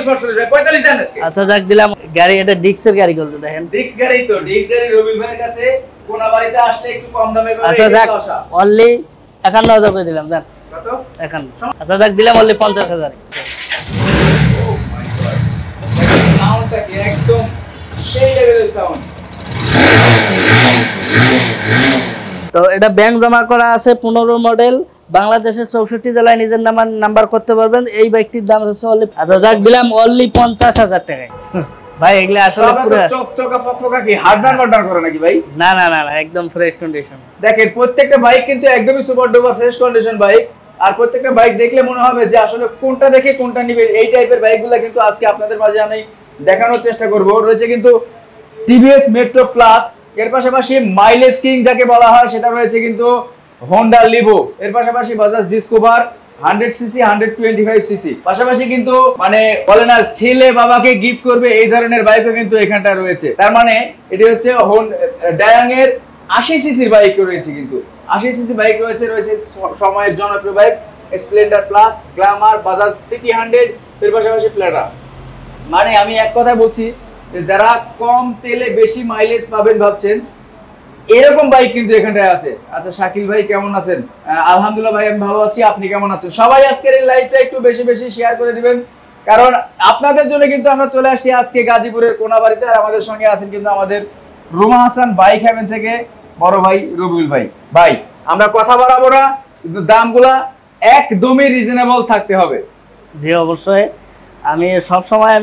45 45 দেন আজকে। আচ্ছা যাক দিলাম। গাড়ি এটা ডিক্সের গাড়ি বলতে দেখেন, ডিক্স গাড়ি তো, ডিক্স গাড়ি রবিল ভাইয়ের কাছে কোনাবাড়িতে আসলে একটু কম দামে পাবে। আচ্ছা যাক অনলি 51000 করে দিলাম। যাক কত 51। আচ্ছা যাক দিলাম অনলি 50000। সাউন্ডটা কি একদম সেই লেভেলের সাউন্ড। তো এটা ব্যাংক জমা করা আছে, 15 মডেল, বাংলাদেশের 64 জেলায় নিজের নাম্বার করতে পারবেন। এই বাইকটির দাম হচ্ছে অনলি, আচ্ছা যাক দিলাম অনলি 50000 টাকায়। ভাই এগুলা আসলে পুরো চকচকা ফকফকা কি হার্ডওয়্যার মার্ডার করে নাকি ভাই? না না না একদম ফ্রেশ কন্ডিশন। দেখেন প্রত্যেকটা বাইক কিন্তু একদমই super duper fresh condition bike. আর প্রত্যেকটা বাইক দেখলে মনে হবে যে আসলে কোনটা দেখে কোনটা নিবে। এই টাইপের বাইকগুলো কিন্তু আজকে আপনাদের মাঝে আমি দেখানোর চেষ্টা করব। রয়েছে কিন্তু টিভিএস মেট্রো প্লাস, এর পাশাপাশি মাইলেজ কিং যাকে বলা হয় সেটা রয়েছে কিন্তু হোন্ডা লিভো, এর পাশাপাশি বাজাজ ডিসকভার 100 সিসি 125 সিসি, পাশাপাশি কিন্তু মানে বলে না ছেলে বাবাকে গিফট করবে এই ধরনের বাইকও কিন্তু এখানটা রয়েছে। তার মানে এটি হচ্ছে ডায়াং এর 80 সিসির বাইক রয়েছে, কিন্তু 80 সিসি বাইক রয়েছে সময়ের জনপ্রিয় bike Splendor plus, Glamour, Bajaj city 100, এর পাশাপাশি প্লেটা। মানে আমি এক কথা বলছি, যারা কম তেলে বেশি মাইলেজ পাবেন ভাবছেন, এরকম বাইক কিন্তু এখানটায় আছে। আচ্ছা শাকিল ভাই কেমন আছেন? আলহামদুলিল্লাহ ভাই আমি ভালো আছি, আপনি কেমন আছেন? সবাই আজকের এই লাইভটা একটু বেশি বেশি শেয়ার করে দিবেন, কারণ আপনাদের জন্য কিন্তু আমরা চলে আসছি আজকে গাজীপুরের কোনাবাড়িতে। আর আমাদের সঙ্গে আছেন কিন্তু আমাদের রুমা হাসান বাইক হেভেন থেকে বড় ভাই রবিউল ভাই। ভাই আমরা কথা বাড়াবো না, কিন্তু দামগুলা একদমই রিজনেবল থাকতে হবে। জি অবশ্যই, আমি সব সময়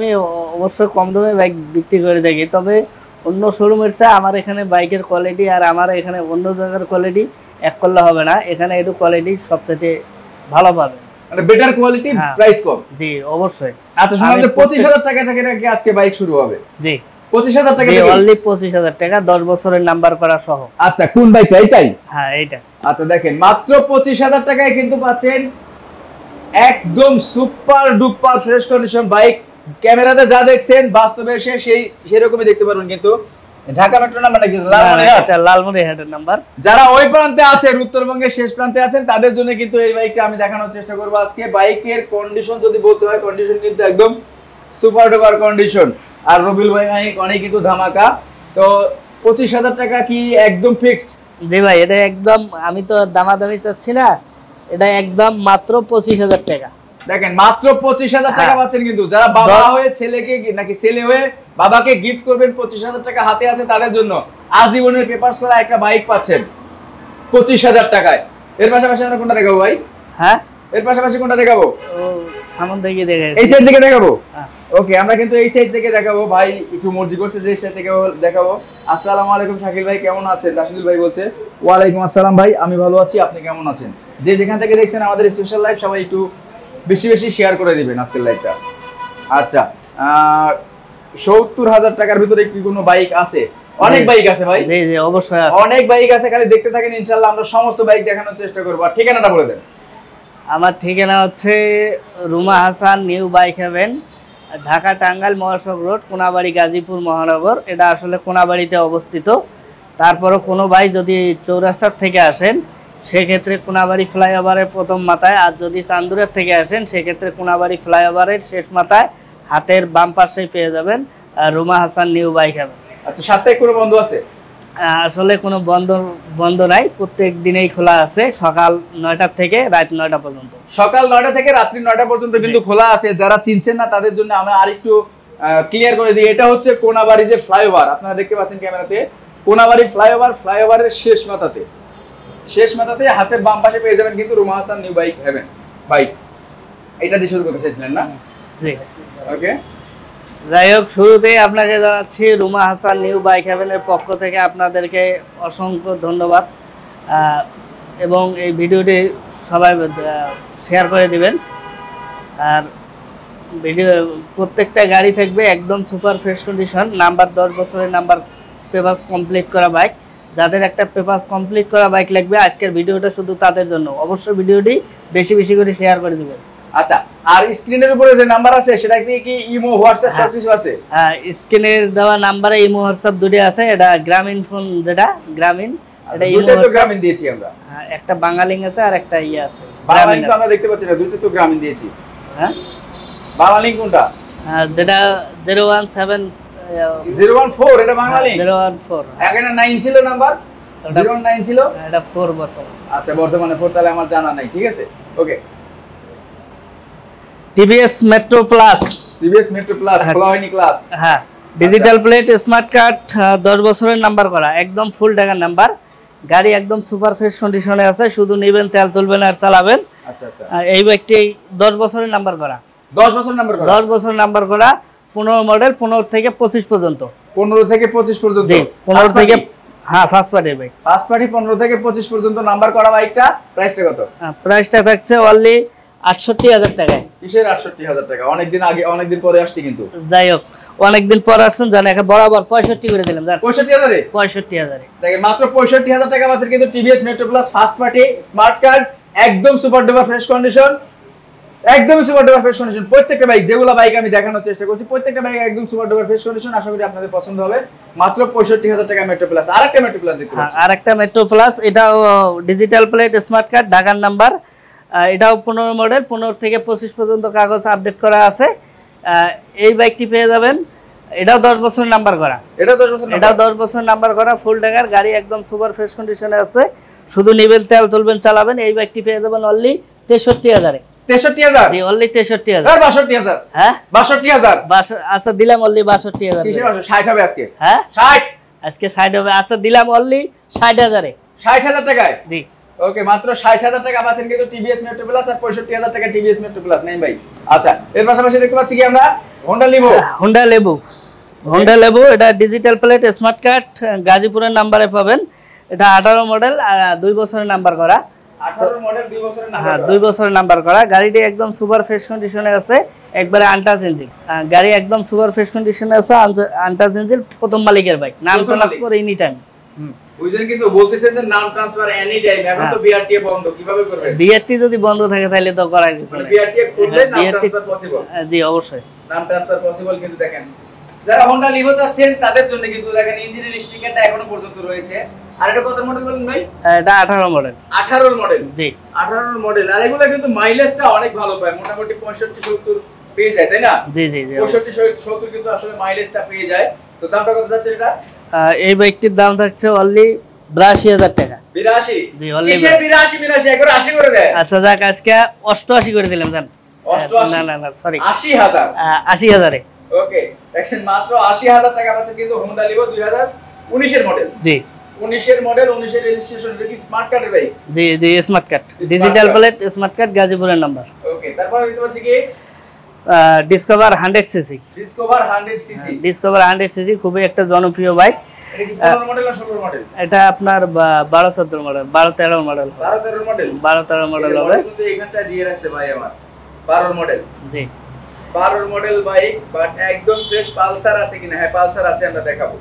অবশ্যই কম দামে বাইক বিক্রি করে থাকি। তবে অন্য শোরুমের চেয়ে আমার এখানে বাইকের কোয়ালিটি আর আমার এখানে অন্য জায়গার কোয়ালিটি এক করলে হবে না। এখানে একটু কোয়ালিটি সবচেয়ে ভালো পাবে, মানে বেটার কোয়ালিটি, প্রাইস কম। জি অবশ্যই। আচ্ছা শুনলাম যে 25000 টাকা থেকে নাকি আজকে বাইক শুরু হবে? জি 25000 টাকা থেকে, অনলি 25000 টাকা, 10 বছরের নাম্বার করা সহ। আচ্ছা কোন বাইকটা? এইটাই? হ্যাঁ এইটা। আচ্ছা দেখেন মাত্র 25000 টাকায় কিন্তু পাচ্ছেন একদম super duper fresh condition bike. ক্যামেরাতে যা দেখছেন বাস্তবে এসে সেরকমই দেখতে পারবেন। কিন্তু ঢাকা মেট্রো নাম্বার নাকি লালমনিরহাটের নাম্বার। যারা ওই প্রান্তে আছেন, উত্তরবঙ্গের শেষ প্রান্তে আছেন, তাদের জন্য কিন্তু এই বাইকটা আমি দেখানোর চেষ্টা করব আজকে। বাইকের কন্ডিশন যদি বলতে হয়, কন্ডিশন কিন্তু একদম সুপার ডুপার কন্ডিশন। আর রবিউল ভাই অনেক কিন্তু ধামাকা। তো 25000 টাকা কি একদম ফিক্সড? জি ভাই এটা একদম, আমি তো দামাদামি চাচ্ছি না, এটা একদম মাত্র 25000 টাকা। দেখেন মাত্র 25000 টাকা পাচ্ছেন। কিন্তু যারা বাবা হয়ে ছেলেকে নাকি ছেলে হয়ে বাবাকে গিফট করবেন, 25000 টাকা হাতে আছে তাদের জন্য আজীবনের পেপারস করা একটা বাইক পাচ্ছেন 25000 টাকায়। এর পাশাপাশি আমরা কোনটা দেখাবো ভাই? হ্যাঁ এর পাশাপাশি কোনটা দেখাবো? সামনে থেকে দেখাবো, এই সাইড থেকে দেখাবো। ওকে আমরা কিন্তু এই সাইড থেকে দেখাবো। ভাই একটু মর্জি করছে যে এই সাইড থেকে দেখাবো। আসসালামু আলাইকুম শাকিল ভাই কেমন আছেন? রাশিদুল ভাই বলছে। ওয়ালাইকুম আসসালাম ভাই, আমি ভালো আছি, আপনি কেমন আছেন? যে যেখান থেকে দেখছেন আমাদের স্পেশাল লাইভ, সবাই একটু বেশি বেশি শেয়ার করে দিবেন আজকের লাইভটা। আচ্ছা 70000 টাকার ভিতরে কি কোনো বাইক আছে? অনেক বাইক আছে ভাই। জি জি অবশ্যই আছে, অনেক বাইক আছে, খালি দেখতে থাকেন, ইনশাআল্লাহ আমরা সমস্ত বাইক দেখানোর চেষ্টা করব। আর ঠিকানাটা বলে দেন। আমার ঠিকানা হচ্ছে Ruma Hasan new bike heaven, Dhaka Tangail মহাসড়ক রোড, কোনাবাড়ি, গাজীপুর মহানগর। এটা আসলে কোনাবাড়িতে অবস্থিত। তারপরও কোনো ভাই যদি চৌরাস্তার থেকে আসেন সেক্ষেত্রে কোনাবাড়ি ফ্লাইওভারের প্রথম মাথায়, আর যদি চান্দুরের থেকে আসেন সেক্ষেত্রে কোনাবাড়ি ফ্লাইওভারের শেষ মাথায় হাতের বাম পাশেই পেয়ে যাবেন Ruma Hasan new bike heaven. আচ্ছা সাপ্তাহিক কোনো বন্ধ আছে? আসলে কোনো বন্ধ নাই, প্রত্যেক দিনেই খোলা আছে, সকাল 9টা থেকে রাত 9টা পর্যন্ত। সকাল 9টা থেকে রাত্রি 9টা পর্যন্ত কিন্তু খোলা আছে। যারা চিনছেন না তাদের জন্য আমরা আরেকটু ক্লিয়ার করে দিই। এটা হচ্ছে কোনাবাড়ি যে ফ্লাইওভার আপনারা দেখতে পাচ্ছেন ক্যামেরাতে, কোনাবাড়ি ফ্লাইওভারের শেষ মাথাতে হাতের বাম পাশে পেয়ে যাবেন কিন্তু Ruma Hasan new bike heaven. Bike এটা দিয়ে শুরু করতে চাইছিলেন না? জি ওকে, যাই হোক শুরুতেই আপনাকে জানাচ্ছি রুমা হাসান নিউ বাইক হেভেনের পক্ষ থেকে আপনাদেরকে অসংখ্য ধন্যবাদ, এবং এই ভিডিওটি সবাই শেয়ার করে দিবেন। আর ভিডিও প্রত্যেকটা গাড়ি থাকবে একদম সুপার ফ্রেশ কন্ডিশন, নাম্বার 10 বছরের নাম্বার, পেপারস কমপ্লিট করা বাইক। যাদের একটা পেপারস কমপ্লিট করা বাইক লাগবে আজকের ভিডিওটা শুধু তাদের জন্য। অবশ্যই ভিডিওটি বেশি বেশি করে শেয়ার করে দিবেন। আচ্ছা আর স্ক্রিনের উপরে যে নাম্বার আছে সেটা কি ইমো হোয়াটসঅ্যাপ সব কিছু আছে? হ্যাঁ স্ক্রিনের দেওয়া নাম্বারে ইমো হোয়াটসঅ্যাপ দুটো আছে। এটা গ্রামীণ ফোন, যেটা গ্রামীণ, এটা ইমো তো গ্রামীণ দিয়েছি আমরা। হ্যাঁ একটা বাঙালিং আছে আর একটা আছে বাঙালিং, তো আমরা দেখতে পাচ্ছি না, দুটো তো গ্রামীণ দিয়েছি। হ্যাঁ বাঙালিং কোনটা? যেটা 017 014 এটা বাঙালি 014 এখানে 9 ছিল নাম্বার 09 ছিল এটা 4 বর্তমান। আচ্ছা বর্তমানে 4 তাহলে আমার জানা নাই, ঠিক আছে okay. TVS Metro Plus, TVS Metro Plus খোলা হয়নি ক্লাস। হ্যাঁ ডিজিটাল প্লেট স্মার্ট কার্ড 10 বছরের নাম্বার করা, একদম ফুল টাকার নাম্বার। গাড়ি একদম সুপার ফ্রেশ কন্ডিশনে আছে, শুধু নেবেন তেল তুলবেন আর চালাবেন। আচ্ছা আচ্ছা এই বাইকটি 10 বছরের নাম্বার করা, 10 বছর নাম্বার করা, 10 বছর নাম্বার করা, 15 মডেল, 15 থেকে 25 পর্যন্ত। 15 থেকে 25 পর্যন্ত, জি 15 থেকে, হ্যাঁ first party bike, first party 15 থেকে 25 পর্যন্ত নাম্বার করা বাইকটা প্রাইসটা কত? প্রাইসটা থাকছে অনলি 68,000 টাকায়। কিসের 68,000 টাকা? অনেকদিন আগে অনেকদিন পরে আসছে কিন্তু। যাই হোক অনেকদিন পর আসছেন, জানেন একে বরাবর 65 করে দিলাম, জান 65,000 এ 65,000 এ দেখেন মাত্র 65,000 টাকা বাজার কিন্তু TVS Metro plus first party smart card, একদম সুপার ডুপার ফ্রেশ কন্ডিশন, একদম সুপার ডুপার ফ্রেশ কন্ডিশন। প্রত্যেকটা বাইক যেগুলো বাইক আমি দেখানোর চেষ্টা করছি প্রত্যেকটা বাইক একদম সুপার ডুপার ফ্রেশ কন্ডিশন। আশা করি আপনাদের পছন্দ হবে। মাত্র 65,000 টাকা মেট্রো প্লাস। আরেকটা মেট্রো প্লাস দেখতে পাচ্ছি, আরেকটা মেট্রো প্লাস, এটাও ডিজিটাল প্লেট স্মার্ট কার্ড, ঢাকার নাম্বার। এটাও 15 মডেল, 15 থেকে 25 পর্যন্ত কাগজ আপডেট করা আছে। এই বাইকটি পেয়ে যাবেন, এটাও 10 বছর নাম্বার করা, এটাও 10 বছর, এটাও 10 বছর নাম্বার করা, ফুল টাকার গাড়ি, একদম সুপার ফ্রেশ কন্ডিশনে আছে, শুধু নেবেন তেল তুলবেন চালাবেন। এই বাইকটি পেয়ে যাবেন অনলি 63,000 এ। 63,000? জি অনলি 63,000। আর 62,000? হ্যাঁ 62,000? আচ্ছা দিলাম অনলি 62,000। কিসের 60 হবে আজকে? হ্যাঁ 60 আজকে 60 হবে। আচ্ছা দিলাম অনলি 60,000 এ। 60,000 টাকায়? জি ওকে মাত্র 60,000 টাকা পাচ্ছেন কিন্তু টিভিএস মেট্রো প্লাস, আর 65,000 টাকা টিভিএস মেট্রো প্লাস নেই ভাই। আচ্ছা এর পাশাপাশি দেখতে পাচ্ছি কি আমরা হোন্ডা লিভো। হোন্ডা লেবু, হোন্ডা লেবু এটা ডিজিটাল প্লেট স্মার্ট কার্ড, গাজীপুরের নাম্বারে পাবেন। এটা 18 মডেল আর 2 বছরের নাম্বার করা। 18 মডেল 2 বছরের নাম্বার। হ্যাঁ 2 বছরের নাম্বার করা। গাড়িটি একদম সুপার ফ্রেশ কন্ডিশনে আছে, একবারে আনটাচ ইঞ্জিন। গাড়ি একদম সুপার ফ্রেশ কন্ডিশনে আছে, আনটাচ ইঞ্জিন, প্রথম মালিকের বাইক, নাম ট্রান্সফার এনি টাইম। বুঝেন কিন্তু বলতেছেন যে নাম ট্রান্সফার এনি টাইম, এখন তো বিআরটিএ বন্ধ, কিভাবে করবেন? বিআরটি যদি বন্ধ থাকে তাহলে তো করার কিছু নেই। বিআরটিএ খুললে নাম ট্রান্সফার পসিবল। জি অবশ্যই নাম ট্রান্সফার পসিবল। কিন্তু দেখেন যারা হোন্ডা লিভো চাচ্ছেন তাদের জন্য কিন্তু দেখেন ইঞ্জিনের স্টিকারটা এখনো পর্যন্ত রয়েছে। আর এটা কত মডেল বলেন ভাই? এটা 18 মডেল। 18 মডেল? জি 18 মডেল। আর এগুলো কিন্তু মাইলেজটা অনেক ভালো পায়, মোটামুটি 65-70 পেয়ে যায়, তাই না? জি জি জি 65-70 কিন্তু আসলে মাইলেজটা পেয়ে যায়। তো দামটা কত যাচ্ছে এটা? এই বাইকটির দাম থাকছে অনলি 82,000 টাকা। 82? জি অনলি 82 একবার 80 করে দেয়। আচ্ছা যাক আজকে 88 করে দিলাম জান। 88? না না না সরি 80,000। 80,000 এ। ওকে দেখেন মাত্র 80,000 টাকা পাচ্ছেন কিন্তু হোন্ডা লিভো 2019 এর মডেল। জি 19 এর মডেল, 19 এর রেজিস্ট্রেশন। এটা কি স্মার্ট কার্ডের ভাই? জি জি smart card, digital plate smart card, গাজীপুরের নাম্বার। ওকে তারপর দেখতে পাচ্ছি কি Discover 100 CC. Discover 100 CC. Discover 100 CC খুবই একটা জনপ্রিয় বাইক। এটা কি 15 মডেল না 16 মডেল? এটা আপনার 12-14 মডেল, 12-13 মডেল, 12-13 মডেল। 12-13 মডেল হবে। কিন্তু এখানটা দিয়ে রাখছে ভাই আমার 12 model. G 12 model bike, but একদম ফ্রেশ। পালসার আছে কিনা? হ্যাঁ পালসার আছে, আমরা দেখাবো।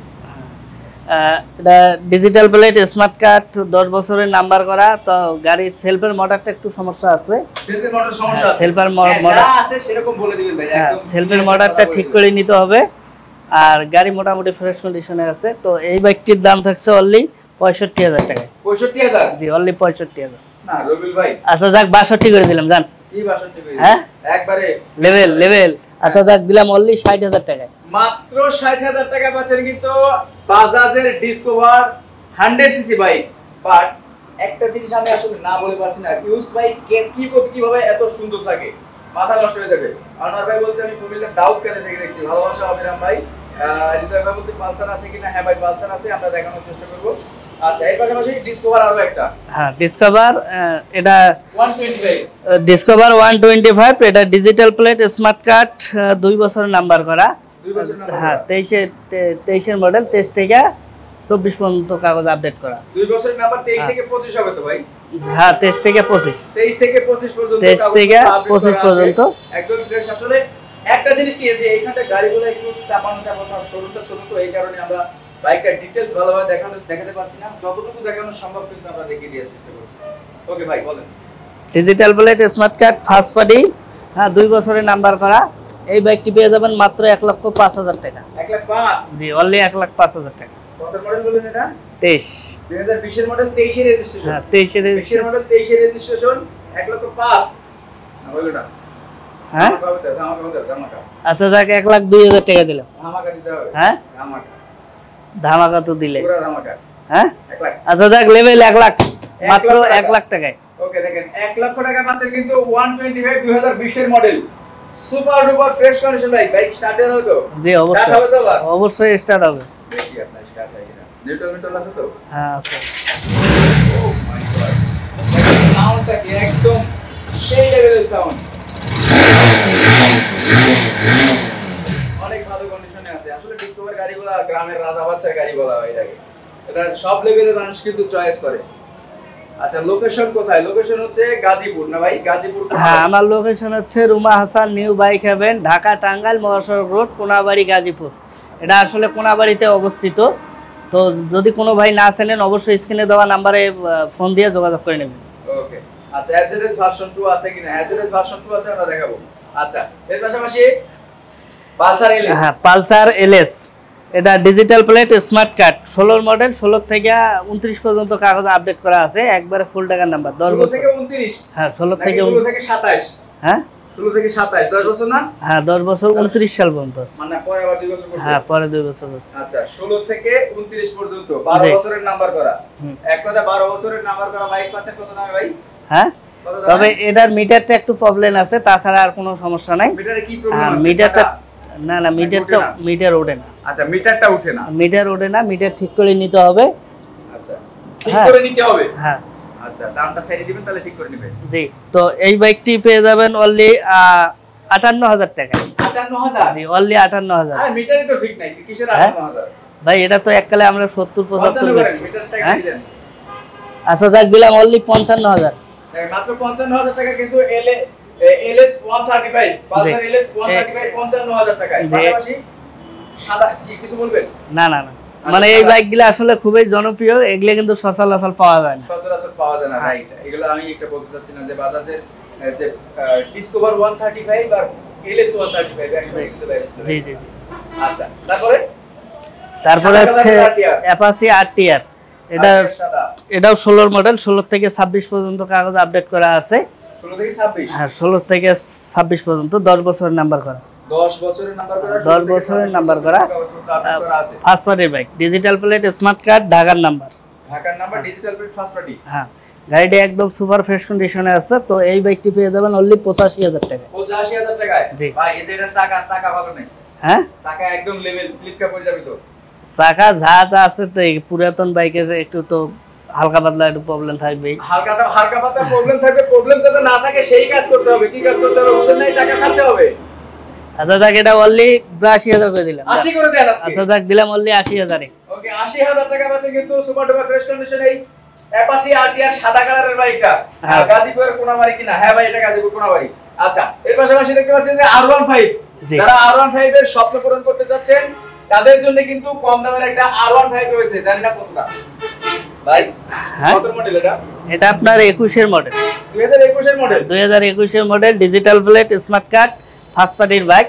এটা ডিজিটাল প্লেট স্মার্ট কার্ড, 10 বছরের নাম্বার করা। তো গাড়ির সেলফের মোটরটা একটু সমস্যা আছে, সেলফের মোটর সমস্যা আছে। সেলফের মোটর আছে সেরকম বলে দিবেন ভাই, একদম সেলফের মোটরটা ঠিক করে নিতে হবে। আর গাড়ি মোটামুটি ফ্রেশ কন্ডিশনে আছে। তো এই বাইকটির দাম থাকছে অনলি 65,000 টাকায়। 65,000? জি অনলি 65,000। না রবিল ভাই আচ্ছা যাক 62 করে দিলাম জান। কি 62 করে? হ্যাঁ একবারে লেভেল। আচ্ছা যাক দিলাম অনলি 60,000 টাকায়। মাত্র 60,000 টাকা পাচ্ছেন কিন্তু বাজাজের ডিসকভার 100 সিসি বাইক। বাট একটা জিনিস আমি আসলে না বলে পারছি না, ইউজ বাইক কিভাবে এত সুন্দর থাকে, মাথা নষ্ট হয়ে যাবে। আনোয়ার ভাই বলছে আমি কুমিল্লার দাউদ কানে থেকে দেখছি, ভালোবাসা অবিরাম ভাই। হৃদয় ভাই বলছে পালসার আছে কিনা? হ্যাঁ ভাই পালসার আছে, আমরা দেখানোর চেষ্টা করব। আচ্ছা এর পাশাপাশি ডিসকভার আরো একটা, হ্যাঁ ডিসকভার, এটা 125। ডিসকভার 125। এটা ডিজিটাল প্লেট স্মার্ট কার্ড, 2 বছরের নাম্বার করা। 2 বছর নাম্বার। হ্যাঁ 23 এর মডেল, 23 থেকে 24 পর্যন্ত কাগজ আপডেট করা। 2 বছরের নাম্বার, 23 থেকে 25 হবে তো ভাই? হ্যাঁ 23 থেকে 25, 23 থেকে 25 পর্যন্ত, 23 থেকে 25 পর্যন্ত একদম ফ্রেশ। আসলে একটা জিনিস কি যে এইখানটা গাড়িগুলো একটু চাপানো শোরুমটা ছোট, তো এই কারণে আমরা বাইকটা ডিটেইলস ভালোভাবে দেখাতে পারছি না। যতটুকু দেখানো সম্ভব কিন্তু আমরা দেখিয়ে দেওয়ার চেষ্টা করছি। ওকে ভাই বলেন। Digital plate smart card first party, হ্যাঁ 2 বছরের নাম্বার করা। এই বাইকটি পেয়ে যাবেন মাত্র 1,05,000 টাকা। 1,05,000? জি অনলি 1,05,000 টাকা। কত মডেল বলেন এটা? 23। 2020 এর মডেল, 23 এর রেজিস্ট্রেশন। হ্যাঁ 23 এর 20 এর মডেল, 23 এর রেজিস্ট্রেশন, 1,05,000 না হলো না। হ্যাঁ আচ্ছা যাক 1,02,000 টাকা দিলাম। হ্যাঁ ধামাকা তো দিলে। হ্যাঁ আচ্ছা যাক লেভেল 1 লাখ মাত্র 1 লাখ টাকায়। ওকে দেখেন 1 লক্ষ টাকা পাচ্ছেন কিন্তু 125 2020 এর model super duper fresh condition bike. Bike start হবে তো? জি অবশ্যই অবশ্যই স্টার্ট হবে। দেখি আপনার স্টার্ট হয় কিনা। নিউট্রাল আছে তো? হ্যাঁ আছে। ও মাই গড সাউন্ডটা কি একদম সেই লেভেলের সাউন্ড। অনেক ভালো কন্ডিশনে আছে। আসলে ডিসকভার গাড়িগুলো গ্রামের রাজা বাচ্চার গাড়ি বলা হয় এটাকে। এটা সব লেভেলের মানুষ কিন্তু চয়েস করে। আচ্ছা লোকেশন কোথায়? লোকেশন হচ্ছে গাজীপুর না ভাই? গাজীপুর। হ্যাঁ আমার লোকেশন হচ্ছে Ruma Hasan new bike heaven, Dhaka Tangail মহাসড়ক রোড, কোনাবাড়ি, গাজীপুর। এটা আসলে কোনাবাড়িতে অবস্থিত। তো যদি কোনো ভাই না চেনেন অবশ্যই স্ক্রিনে দেওয়া নাম্বারে ফোন দিয়ে যোগাযোগ করে নেবেন। ওকে আচ্ছা অ্যাড্রেস ভার্সন 2 আছে কিনা? অ্যাড্রেস ভার্সন 2 আছে আমরা দেখাবো। আচ্ছা এর পাশাপাশি পালসার এলএস। হ্যাঁ পালসার এলএস এটা digital plate smart card 16 model 16 থেকে 29 পর্যন্ত কাগজ আপডেট করা আছে একবারে ফুল টাকার নাম্বার 10 বছর থেকে 29। হ্যাঁ 16 থেকে 27। হ্যাঁ 16 থেকে 27 10 বছর না? হ্যাঁ 10 বছর 29 সাল পর্যন্ত মানে পরে আবার 2 বছর করছে। হ্যাঁ পরে 2 বছর করছে। আচ্ছা 16 থেকে 29 পর্যন্ত 12 বছরের নাম্বার করা। এক কথা 12 বছরের নাম্বার করা বাইক পাচ্ছেন কত দামে ভাই? হ্যাঁ তবে এটার মিটারটা একটু প্রবলেম আছে, তাছাড়া আর কোনো সমস্যা নাই। মিটারে কি প্রবলেম আছে? মিটারটা না মিটার ওঠে না। আচ্ছা মিটারটা ওঠে না। মিটার ঠিক করে নিতে হবে। আচ্ছা ঠিক করে নিতে হবে। হ্যাঁ আচ্ছা দামটা সাইডে দিবেন তাহলে ঠিক করে নেবেন। জি তো এই বাইকটি পেয়ে যাবেন অনলি 58,000 টাকা। 58,000? জি অনলি 58,000। আরে মিটারই তো ঠিক নাই, কিসের 58,000? ভাই এটা তো এককালে আমরা 70-75 করেন মিটারটা কি দিলেন? আচ্ছা যাক দিলাম অনলি 55,000। মাত্র 55,000 টাকা কিন্তু এলএস 135 পালসার এলএস 135 55,000 টাকায়। পাশাপাশি সাদা কি কিছু বলবেন? না মানে এই বাইকগুলো আসলে খুবই জনপ্রিয়, এগুলো কিন্তু সচরাচর পাওয়া যায় না। সচরাচর পাওয়া যায় না, রাইট। এগুলো আমি একটা বলতে চাচ্ছি না যে বাজাজের যে ডিসকভার 135 আর এলএস 135 একসাথে কিন্তু বের হচ্ছে। জি আচ্ছা তারপরে হচ্ছে অ্যাপাচি আরটিআর। এটাও 16 মডেল 16 থেকে 26 পর্যন্ত কাগজ আপডেট করা আছে। 16 থেকে 26? হ্যাঁ 16 থেকে 26 পর্যন্ত 10 বছরের নাম্বার করা। 10 বছরের নাম্বার করা। 10 বছরের নাম্বার করা আছে। First party bike, digital plate smart card, ঢাকার নাম্বার। ঢাকার number, digital plate, first party. হ্যাঁ গাড়িটি একদম সুপার ফ্রেশ কন্ডিশনে আছে। তো এই বাইকটি পেয়ে যাবেন অনলি 85,000 টাকা। 85,000 টাকায়? জি ভাই এদের চাকা ভালো নেই। হ্যাঁ চাকা একদম লেভেল, স্লিপ কা পড়ে যাবে তো। চাকা যা আছে তো এই পুরাতন বাইকের একটু তো হালকা পাতলা একটু প্রবলেম থাকবে। হালকা পাতলা প্রবলেম থাকবে। প্রবলেম যাতে না থাকে সেই কাজ করতে হবে। কি কাজ করতে হবে বুঝেন নাই? টাকা ছাড়তে হবে। আচ্ছা যাক এটা অনলি 82,000 করে দিলাম। 80 করে দেন আজকে। আচ্ছা যাক দিলাম অনলি 80,000 এ। ওকে 80,000 টাকা পাচ্ছেন কিন্তু সুপার ডুপার ফ্রেশ কন্ডিশন এই অ্যাপাচি আরটিআর সাদা কালারের বাইকটা। গাজীপুরের কোনাবাড়ি কিনা? হ্যাঁ ভাই এটা গাজীপুর কোনাবাড়ি। আচ্ছা এর পাশাপাশি দেখতে পাচ্ছেন যে R15। যারা R15 এর স্বপ্ন পূরণ করতে যাচ্ছেন তাদের জন্য কিন্তু কম দামের একটা R15 রয়েছে। জানেন না কতটা ভাই? কত মডেল এটা? এটা আপনার 21 এর মডেল। 2021 এর মডেল। 2021 এর model, digital plate smart card, first পার্টির বাইক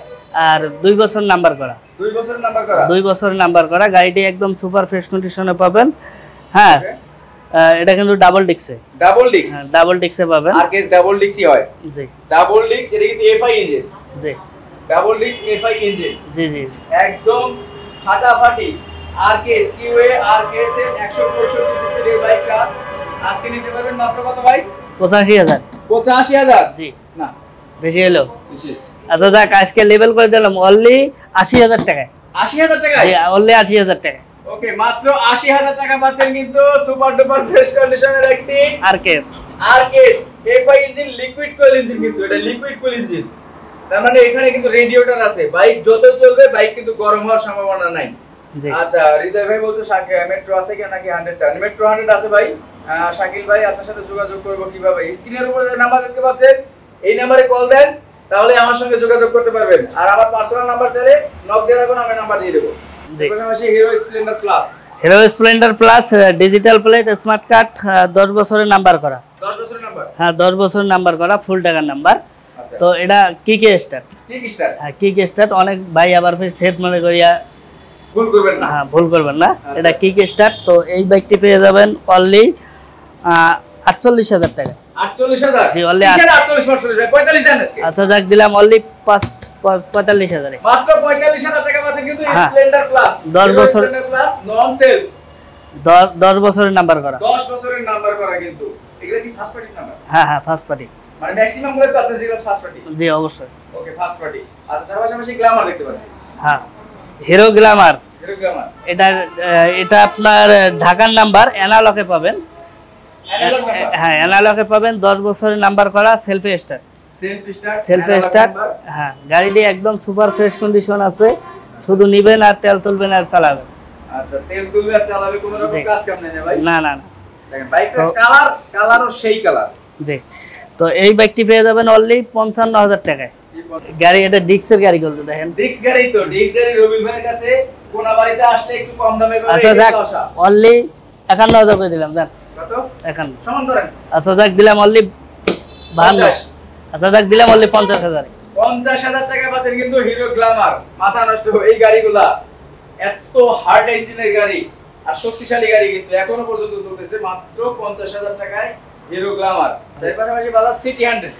আর 2 বছর নাম্বার করা। 2 বছরের নাম্বার করা? 2 বছরের নাম্বার করা। গাড়িটি একদম সুপার ফ্রেশ কন্ডিশনে পাবেন। হ্যাঁ এটা কিন্তু ডাবল ডিক্সে। ডাবল ডিক্স? হ্যাঁ ডাবল ডিক্সে পাবেন। আর কেস ডাবল ডিক্সই হয়? জি ডাবল ডিক্স। এটা কিন্তু এফআই ইঞ্জিন? জি ডাবল ডিক্স এফআই ইঞ্জিন। জি একদম ফাটাফাটি আরকেএস কিউএ আরকেএস এর 165 সিসি এর বাইকটা আজকে নিতে পারবেন মাত্র কত ভাই? 85,000। 85,000? জি না বেশি হলো। বেশি। আচ্ছা যাক আজকে লেভেল করে দিলাম অনলি 80,000 টাকায়। 80,000 টাকায়? জি অনলি 80,000 টাকায়। ওকে মাত্র 80,000 টাকা পাচ্ছেন কিন্তু সুপার ডুপার ফ্রেশ কন্ডিশনের একটি আরকেএস এফআই ইঞ্জিন, লিকুইড কুল ইঞ্জিন। কিন্তু এটা লিকুইড কুল ইঞ্জিন, তার মানে এখানে কিন্তু রেডিয়েটর আছে। বাইক যত চলবে বাইক কিন্তু গরম হওয়ার সম্ভাবনা নাই। আচ্ছা হৃদয় ভাই বলছো মেট্রো আছে কি নাকি 100টা? মেট্রো 100 আছে ভাই। শাকিল ভাই আপনার সাথে যোগাযোগ করব কিভাবে? স্ক্রিনের উপরে যে নাম্বার দেখতে পাচ্ছেন এই নম্বরে কল দেন, তাহলে আমার সঙ্গে যোগাযোগ করতে পারবেন। আর আমার পার্সোনাল নাম্বার ছেড়ে নক দিয়ে রাখুন, আমি নাম্বার দিয়ে দেব। Hero Splendor Plus. Hero Splendor Plus digital plate smart card 10 বছরের নাম্বার করা। 10 বছরের নাম্বার? হ্যাঁ 10 বছরের নাম্বার করা, ফুল টাকার নাম্বার। তো এটা কিক স্টার্ট। হ্যাঁ কিক স্টার্ট। অনেক ভাই আবার ফির সেট মনে করিয়া ভুল করবেন না। হ্যাঁ ভুল করবেন না। এটা কিক স্টার্ট। তো এই বাইকটি পেয়ে যাবেন অনলি 48,000 টাকা। 48,000 জি অনলি 48 ভাই 45 দেন আজকে। আচ্ছা যাক দিলাম অনলি 45,000 এ। মাত্র 45,000 টাকা পাচ্ছেন কিন্তু হ্যাঁ। স্প্লেন্ডার প্লাস 10 বছর স্প্লেন্ডার প্লাস নন সেল 10 বছরের নাম্বার করা। 10 বছরের নাম্বার করা কিন্তু এগুলা কি ফার্স্ট পার্টি নাম্বার? হ্যাঁ হ্যাঁ ফার্স্ট পার্টি, মানে ম্যাক্সিমাম গুলো তো আপনাদের যেগুলো ফার্স্ট পার্টি। জি অবশ্যই। Okay first party. আচ্ছা তার পাশাপাশি গ্ল্যামার দেখতে পাচ্ছি। হ্যাঁ হিরো গ্ল্যামার, হিরো গ্ল্যামার এটা আপনার ঢাকার নাম্বার, অ্যানালগে পাবেন। Analogue number. হ্যাঁ অ্যানালগে পাবেন, 10 বছরের নাম্বার করা, সেলফ স্টার্ট। Self start. হ্যাঁ গাড়িটি একদম সুপার ফ্রেশ কন্ডিশন আছে, শুধু নিবেন আর তেল তুলবেন আর চালাবেন। আচ্ছা তেল তুলবে আর চালাবে, কোনো রকম কাজ কাম নেই না ভাই? না না না। দেখেন বাইকটার কালারও সেই কালার। জি তো এই বাইকটি পেয়ে যাবেন অনলি 55,000 টাকায়। গাড়ি এটা ডিক্সের গাড়ি বলতে দেখেন, ডিক্স গাড়ি তো ডিক্স গাড়ি রবিল ভাইয়ের কাছে কোনাবাড়িতে আসলে একটু কম দামে করে আচ্ছা যাক অনলি 51,000 করে দিলাম। যাক কত 51 সমান করেন। আচ্ছা যাক দিলাম অনলি 52। আচ্ছা যাক দিলাম অনলি 50,000। 50,000 টাকা পাচ্ছেন কিন্তু হিরো গ্ল্যামার। মাথা নষ্ট এই গাড়িগুলা এত হার্ড ইঞ্জিনের গাড়ি আর শক্তিশালী গাড়ি কিন্তু এখনো পর্যন্ত চলতেছে মাত্র 50,000 টাকায় হিরো গ্ল্যামার। এর পাশাপাশি বাজাজ সিটি 100,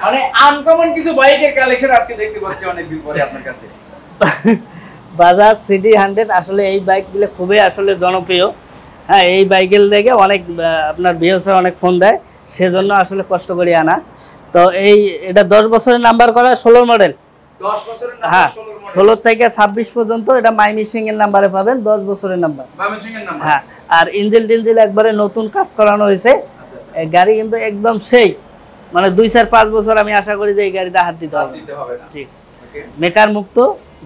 মানে আনকমন কিছু বাইকের কালেকশন আজকে দেখতে পাচ্ছি অনেকদিন পরে আপনার কাছে। বাজাজ সিটি 100 আসলে এই বাইকগুলো খুবই আসলে জনপ্রিয়। হ্যাঁ এই বাইকের দেখে অনেক আপনার ভিউয়ার্সরা অনেক ফোন দেয়, সেজন্য আসলে কষ্ট করে আনা। তো এটা 10 বছরের নাম্বার করা, 16 মডেল। 10 বছরের নাম্বার, হ্যাঁ 16 মডেল। 16 থেকে 26 পর্যন্ত এটা মাইমিসিং এর নাম্বারে পাবেন, 10 বছরের নাম্বার। মাইমিসিং এর নাম্বার। হ্যাঁ আর ইঞ্জিল একবারে নতুন কাজ করানো হয়েছে। এই গাড়ি কিন্তু একদম সেই, মানে 2-4-5 বছর আমি আশা করি যে এই গাড়িটা হাত দিতে হবে না। ঠিক মেকার মুক্ত,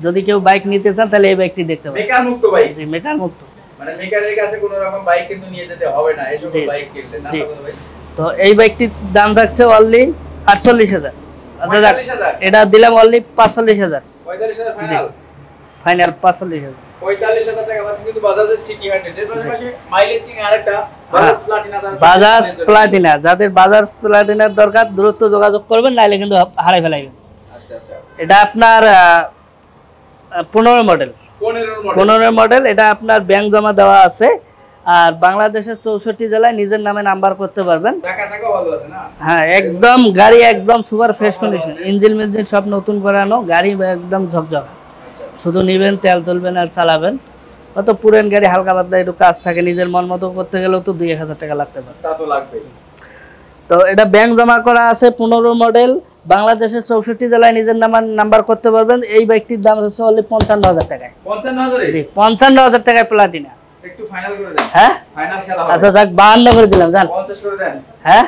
যদি কেউ বাইক নিতে চান তাহলে এই বাইকটি দেখতে পারেন। মেকার মুক্ত বাইক। জি মেকার মুক্ত, মানে মেকারের কাছে কোনো রকম বাইক কিন্তু নিয়ে যেতে হবে না এই সকল বাইক কিনলে না। তো এই বাইকটির দাম থাকছে অনলি 48,000। আচ্ছা যাক 45,000 এটা দিলাম অনলি 45,000। 45,000 ফাইনাল। ফাইনাল 45,000। 45,000 টাকা পাচ্ছেন কিন্তু বাজাজের সিটি 100 এর পাশাপাশি মাইলেজ কিং আরেকটা বাজাজ প্লাটিনা। বাজাজ প্লাটিনা, যাদের বাজাজ প্লাটিনার দরকার দ্রুত যোগাযোগ করবেন, নাইলে কিন্তু হারাই ফেলাইবেন। আচ্ছা আচ্ছা এটা আপনার 15 মডেল। 15 মডেল। এটা আপনার ব্যাংক জমা দেওয়া আছে, আর বাংলাদেশের 64 জেলায় নিজের নামে নাম্বার করতে পারবেন। টাকা ভালো আছে না? হ্যাঁ একদম গাড়ি একদম সুপার ফ্রেশ কন্ডিশন, ইঞ্জিন সব নতুন করানো, গাড়ি একদম ঝকঝক। শুধু নিবেন তেল তুলবেন আর চালাবেন। অত পুরান গাড়ি হালকা পাতলা একটু কাজ থাকে, নিজের মন মতো করতে গেলেও তো 2-1,000 টাকা লাগতে পারে। তা তো লাগবেই। তো এটা ব্যাংক জমা করা আছে, 15 মডেল, বাংলাদেশের 64 জেলায় নিজের নাম্বার করতে পারবেন। এই বাইকটির দাম হচ্ছে অনলি 55,000 টাকায়। 55,000 জি 55,000 টাকায় প্লাটিনা। একটু ফাইনাল করে দেন। হ্যাঁ ফাইনাল খেলা হবে। আচ্ছা যাক 52 করে দিলাম। জান 50 করে দেন। হ্যাঁ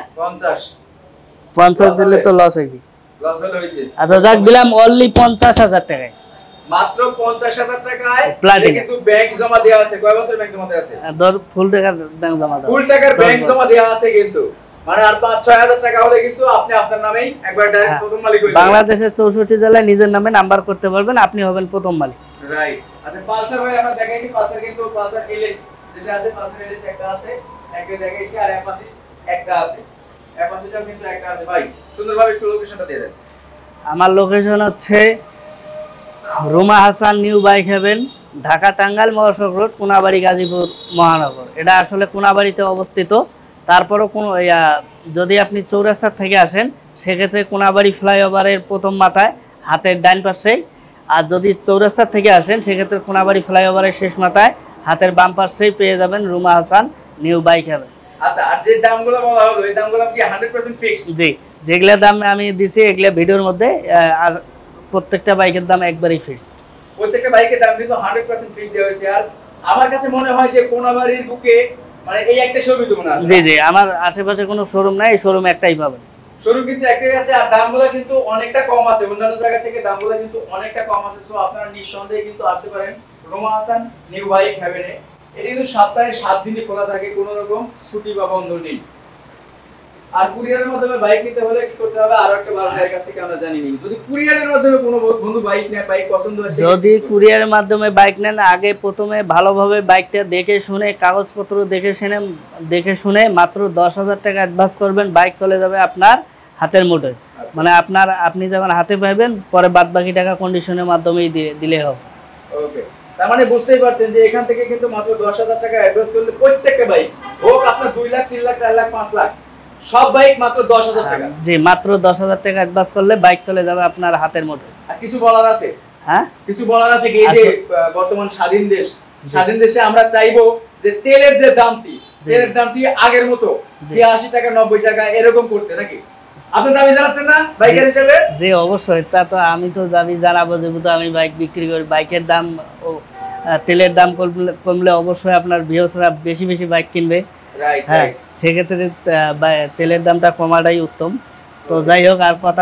50 দিলে তো লস হইবে। লস হইছে। আচ্ছা যাক দিলাম অনলি 50,000 টাকায়। মাত্র 50,000 টাকায় প্লাটিনা। কিন্তু ব্যাংক জমা দেওয়া আছে। কয় বছর ব্যাংক জমা দেওয়া আছে? ফুল টাকার ব্যাংক জমা দাও। ফুল টাকার ব্যাংক জমা দেওয়া আছে কিন্তু, মানে আর 5-6 হাজার টাকা হলে কিন্তু আপনি আপনার নামেই একবার ডাইরেক্ট প্রথম মালিক হয়ে যাবেন। বাংলাদেশের 64 জেলায় নিজের নামে নাম্বার করতে পারবেন, আপনি হবেন প্রথম মালিক। রাইট। আচ্ছা পালসার ভাই আমরা দেখাইছি, পালসার কিন্তু পালসার এলএস যেটা আছে, পালসার এলএস একটা আছে, একটা দেখাইছি, আর অ্যাপাচি একটা আছে। অ্যাপাচিটাও কিন্তু একটা আছে। ভাই সুন্দরভাবে একটু লোকেশনটা দিয়ে দেন। আমার লোকেশন হচ্ছে Ruma Hasan new bike heaven, Dhaka Tangail মহাসড়ক রোড, কোনাবাড়ি, গাজীপুর মহানগর। এটা আসলে কোনাবাড়িতে অবস্থিত। তারপরও যদি আপনি চৌরাস্তার থেকে আসেন সেক্ষেত্রে কোনাবাড়ি ফ্লাইওভারের প্রথম মাথায় হাতের ডান পাশেই, আর যদি চৌরাস্তার থেকে আসেন সেক্ষেত্রে কোনাবাড়ি ফ্লাইওভারের শেষ মাথায় হাতের বাম পাশেই পেয়ে যাবেন Ruma Hasan new bike heaven. আচ্ছা আর যে দামগুলো বলা হলো এই দামগুলো কি 100% ফিক্সড? জি যেগুলা দাম আমি দিছি এগুলা ভিডিওর মধ্যে, আর প্রত্যেকটা বাইকের দাম একবারই ফিক্সড। প্রত্যেকটা বাইকের দাম কিন্তু 100% ফিক্সড দেওয়া হয়েছে। আর আমার কাছে মনে হয় যে কোনাবাড়ির বুকে মানে এই একটা শোরুম তো মনে আছে। জি জি আমার আশেপাশে কোনো শোরুম নাই, এই শোরুম একটাই পাবেন। শোরুম কিন্তু একটাই আছে, আর দামগুলো কিন্তু অনেকটা কম আছে, অন্যান্য জায়গা থেকে দামগুলো কিন্তু অনেকটা কম আছে। সো আপনারা নিঃসন্দেহে কিন্তু আসতে পারেন রুমা হাসান নিউ বাইক হেভেনে। এটা কিন্তু সপ্তাহে 7 দিনই খোলা থাকে, কোনো রকম ছুটি বা বন্ধ নেই। আর কুরিয়ারের মাধ্যমে বাইক নিতে হলে কি করতে হবে আরো একটা বার ভাইয়ের কাছ থেকে আমরা জানি নি। যদি কুরিয়ারের মাধ্যমে কোনো বন্ধু বাইক নেয়, বাইক পছন্দ হয়, যদি কুরিয়ারের মাধ্যমে বাইক নেন আগে প্রথমে ভালোভাবে বাইকটা দেখে শুনে, কাগজপত্র দেখে শুনে মাত্র 10,000 টাকা অ্যাডভান্স করবেন, বাইক চলে যাবে আপনার হাতের মুঠোয়। মানে আপনি যখন হাতে পাবেন পরে বাদ বাকি টাকা কন্ডিশনের মাধ্যমেই দিলে হবে। ওকে তার মানে বুঝতেই পারছেন যে এখান থেকে কিন্তু মাত্র 10,000 টাকা অ্যাডভান্স করলে প্রত্যেকটা বাইক হোক আপনার 2 লাখ, 3 লাখ, 4 লাখ, 5 লাখ সব বাইক মাত্র 10,000 টাকা। জি, মাত্র 10,000 টাকা অ্যাডভান্স করলে বাইক চলে যাবে আপনার হাতের মুঠোয়। আর কিছু বলার আছে? হ্যাঁ, কিছু বলার আছে কি? এই যে বর্তমান স্বাধীন দেশ, স্বাধীন দেশে আমরা চাইবো যে তেলের যে দামটি, তেলের দামটি আগের মতো 86 টাকা 90 টাকা এরকম করতে, নাকি আপনি দাবি জানাচ্ছেন না বাইকের হিসেবে? জি অবশ্যই, তা তো আমি তো দাবি জানাবো, যেহেতু আমি বাইক বিক্রি করি। বাইকের দাম ও তেলের দাম কমলে অবশ্যই আপনার ভিউয়ার্সরা বেশি বেশি বাইক কিনবে। রাইট, হ্যাঁ, সেক্ষেত্রে তেলের দামটা কমাটাই উত্তম। তো যাই হোক, আর কথা